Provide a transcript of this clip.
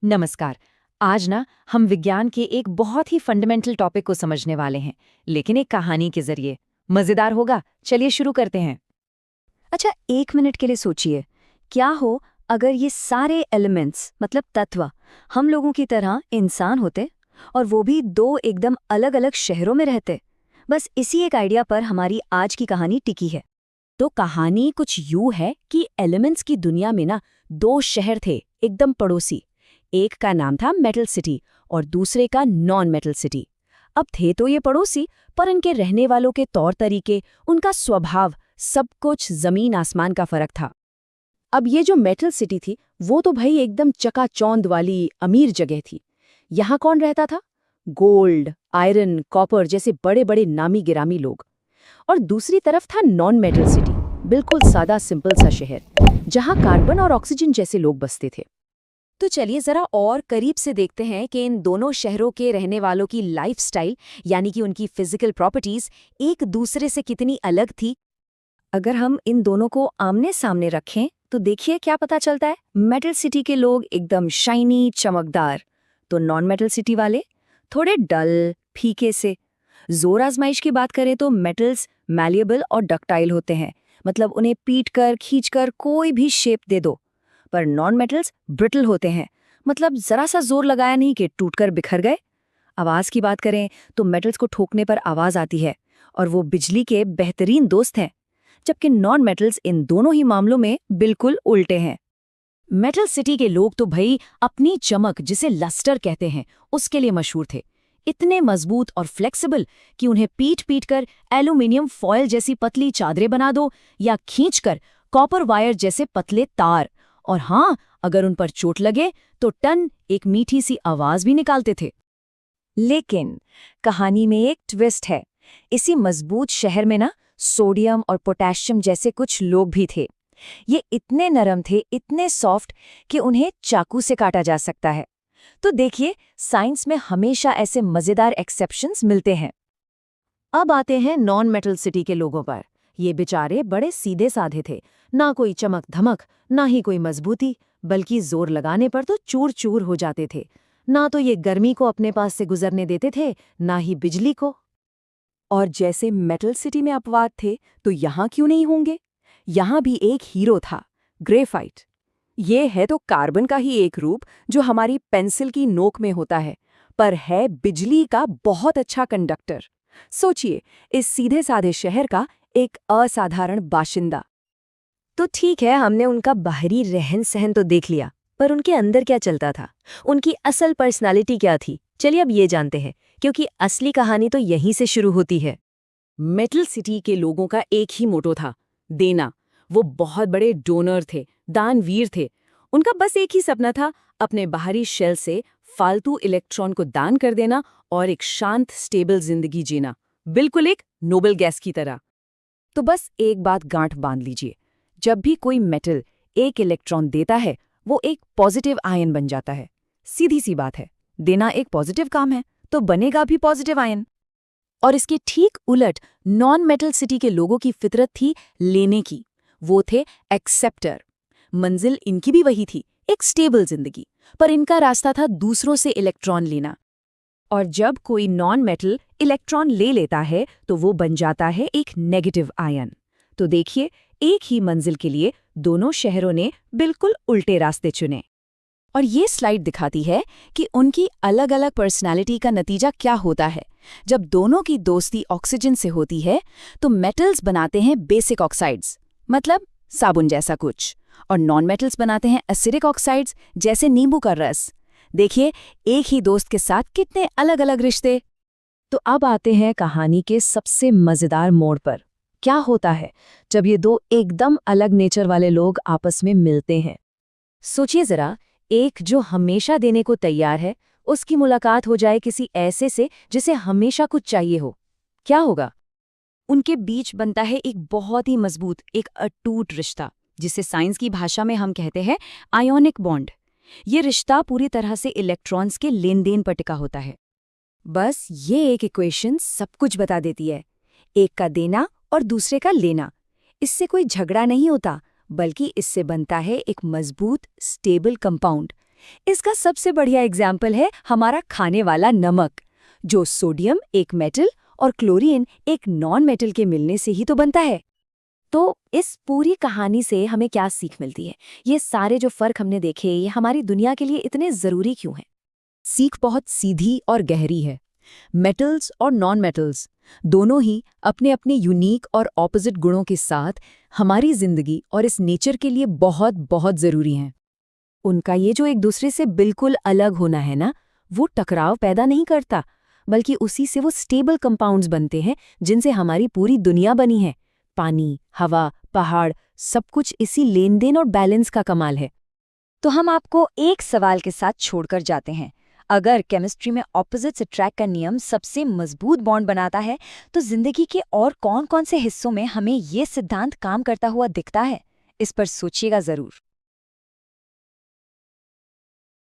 नमस्कार। आज ना हम विज्ञान के एक बहुत ही फंडामेंटल टॉपिक को समझने वाले हैं, लेकिन एक कहानी के जरिए। मजेदार होगा। चलिए शुरू करते हैं। अच्छा, 1 मिनट के लिए सोचिए। क्या हो अगर ये सारे एलिमेंट्स मतलब तत्व हम लोगों की तरह इंसान होते और वो भी दो एकदम अलग अलग शहरों में रहते। बस इसी एक आइडिया पर हमारी आज की कहानी टिकी है। तो कहानी कुछ यूं है कि एलिमेंट्स की दुनिया में ना दो शहर थे एकदम पड़ोसी। एक का नाम था मेटल सिटी और दूसरे का नॉन मेटल सिटी। अब थे तो ये पड़ोसी, पर इनके रहने वालों के तौर तरीके, उनका स्वभाव, सब कुछ जमीन आसमान का फर्क था। अब ये जो मेटल सिटी थी वो तो भाई एकदम चकाचौंध वाली अमीर जगह थी। यहाँ कौन रहता था? गोल्ड, आयरन, कॉपर जैसे बड़े बड़े नामी गिरामी लोग। और दूसरी तरफ था नॉन मेटल सिटी, बिल्कुल सादा सिंपल सा शहर जहां कार्बन और ऑक्सीजन जैसे लोग बसते थे। तो चलिए जरा और करीब से देखते हैं कि इन दोनों शहरों के रहने वालों की लाइफस्टाइल, यानी कि उनकी फिजिकल प्रॉपर्टीज एक दूसरे से कितनी अलग थी। अगर हम इन दोनों को आमने सामने रखें तो देखिए क्या पता चलता है। मेटल सिटी के लोग एकदम शाइनी चमकदार, तो नॉन मेटल सिटी वाले थोड़े डल फीके से। जोर आजमाइश की बात करें तो मेटल्स मैलिएबल और डक्टाइल होते हैं, मतलब उन्हें पीट कर खींच कर कोई भी शेप दे दो। पर नॉन मेटल्स ब्रिटल होते हैं, मतलब जरा सा जोर लगाया नहीं कि टूटकर बिखर गए। आवाज की बात करें तो मेटल्स को ठोकने पर आवाज आती है और वो बिजली के बेहतरीन दोस्त हैं, जबकि नॉन मेटल्स इन दोनों ही मामलों में बिल्कुल उल्टे हैं। मेटल सिटी के लोग तो भाई अपनी चमक, जिसे लस्टर कहते हैं, उसके लिए मशहूर थे। इतने मजबूत और फ्लेक्सिबल कि उन्हें पीट पीट कर एल्यूमिनियम फॉयल जैसी पतली चादरें बना दो या खींचकर कॉपर वायर जैसे पतले तार। और हाँ, अगर उन पर चोट लगे तो टन एक मीठी सी आवाज भी निकालते थे। लेकिन कहानी में एक ट्विस्ट है। इसी मजबूत शहर में ना सोडियम और पोटेशियम जैसे कुछ लोग भी थे। ये इतने नरम थे, इतने सॉफ्ट कि उन्हें चाकू से काटा जा सकता है। तो देखिए, साइंस में हमेशा ऐसे मजेदार एक्सेप्शंस मिलते हैं। अब आते हैं नॉन मेटल सिटी के लोगों पर। ये बेचारे बड़े सीधे साधे थे, ना कोई चमक धमक, ना ही कोई मजबूती, बल्कि जोर लगाने पर तो चूर चूर हो जाते थे। ना तो ये गर्मी को अपने पास से गुजरने देते थे, ना ही बिजली को। और जैसे मेटल सिटी में अपवाद थे, तो यहाँ क्यों नहीं होंगे? यहाँ भी एक हीरो था, ग्रेफाइट। ये है तो कार्बन का ही एक रूप जो हमारी पेंसिल की नोक में होता है, पर है बिजली का बहुत अच्छा कंडक्टर। सोचिए, इस सीधे साधे शहर का एक असाधारण बाशिंदा। तो ठीक है, हमने उनका बाहरी रहन सहन तो देख लिया, पर उनके अंदर क्या चलता था, उनकी असल पर्सनालिटी क्या थी? चलिए अब ये जानते हैं, क्योंकि असली कहानी तो यहीं से शुरू होती है। मेटल सिटी के लोगों का एक ही मोटो था, देना। वो बहुत बड़े डोनर थे, दानवीर थे। उनका बस एक ही सपना था, अपने बाहरी शेल से फालतू इलेक्ट्रॉन को दान कर देना और एक शांत स्टेबल जिंदगी जीना, बिल्कुल एक नोबल गैस की तरह। तो बस एक बात गांठ बांध लीजिए, जब भी कोई मेटल एक इलेक्ट्रॉन देता है, वो एक पॉजिटिव आयन बन जाता है। सीधी सी बात है, देना एक पॉजिटिव काम है, तो बनेगा भी पॉजिटिव आयन। और इसके ठीक उलट नॉन मेटल सिटी के लोगों की फितरत थी लेने की। वो थे एक्सेप्टर। मंजिल इनकी भी वही थी, एक स्टेबल जिंदगी, पर इनका रास्ता था दूसरों से इलेक्ट्रॉन लेना। और जब कोई नॉन मेटल इलेक्ट्रॉन ले लेता है तो वो बन जाता है एक नेगेटिव आयन। तो देखिए, एक ही मंजिल के लिए दोनों शहरों ने बिल्कुल उल्टे रास्ते चुने। और ये स्लाइड दिखाती है कि उनकी अलग अलग पर्सनालिटी का नतीजा क्या होता है। जब दोनों की दोस्ती ऑक्सीजन से होती है तो मेटल्स बनाते हैं बेसिक ऑक्साइड्स, मतलब साबुन जैसा कुछ, और नॉन मेटल्स बनाते हैं एसिडिक ऑक्साइड्स, जैसे नींबू का रस। देखिए, एक ही दोस्त के साथ कितने अलग अलग रिश्ते। तो अब आते हैं कहानी के सबसे मजेदार मोड़ पर। क्या होता है जब ये दो एकदम अलग नेचर वाले लोग आपस में मिलते हैं? सोचिए जरा, एक जो हमेशा देने को तैयार है, उसकी मुलाकात हो जाए किसी ऐसे से जिसे हमेशा कुछ चाहिए हो, क्या होगा? उनके बीच बनता है एक बहुत ही मजबूत, एक अटूट रिश्ता, जिसे साइंस की भाषा में हम कहते हैं आयोनिक बॉन्ड। ये रिश्ता पूरी तरह से इलेक्ट्रॉन्स के लेन देन पर टिका होता है। बस ये एक इक्वेशन सब कुछ बता देती है, एक का देना और दूसरे का लेना। इससे कोई झगड़ा नहीं होता, बल्कि इससे बनता है एक मजबूत स्टेबल कंपाउंड, इसका सबसे बढ़िया एग्जाम्पल है हमारा खाने वाला नमक, जो सोडियम एक मेटल और क्लोरीन एक नॉन मेटल के मिलने से ही तो बनता है। तो इस पूरी कहानी से हमें क्या सीख मिलती है? ये सारे जो फर्क हमने देखे, ये हमारी दुनिया के लिए इतने ज़रूरी क्यों हैं? सीख बहुत सीधी और गहरी है। मेटल्स और नॉन मेटल्स दोनों ही अपने अपने यूनिक और ऑपोजिट गुणों के साथ हमारी जिंदगी और इस नेचर के लिए बहुत बहुत ज़रूरी हैं। उनका ये जो एक दूसरे से बिल्कुल अलग होना है ना, वो टकराव पैदा नहीं करता, बल्कि उसी से वो स्टेबल कंपाउंड्स बनते हैं जिनसे हमारी पूरी दुनिया बनी है। पानी, हवा, पहाड़, सब कुछ इसी लेन देन और बैलेंस का कमाल है। तो हम आपको एक सवाल के साथ छोड़कर जाते हैं। अगर केमिस्ट्री में ऑपोजिट्स अट्रैक्ट का नियम सबसे मजबूत बॉन्ड बनाता है, तो जिंदगी के और कौन-कौन से हिस्सों में हमें ये सिद्धांत काम करता हुआ दिखता है? इस पर सोचिएगा जरूर।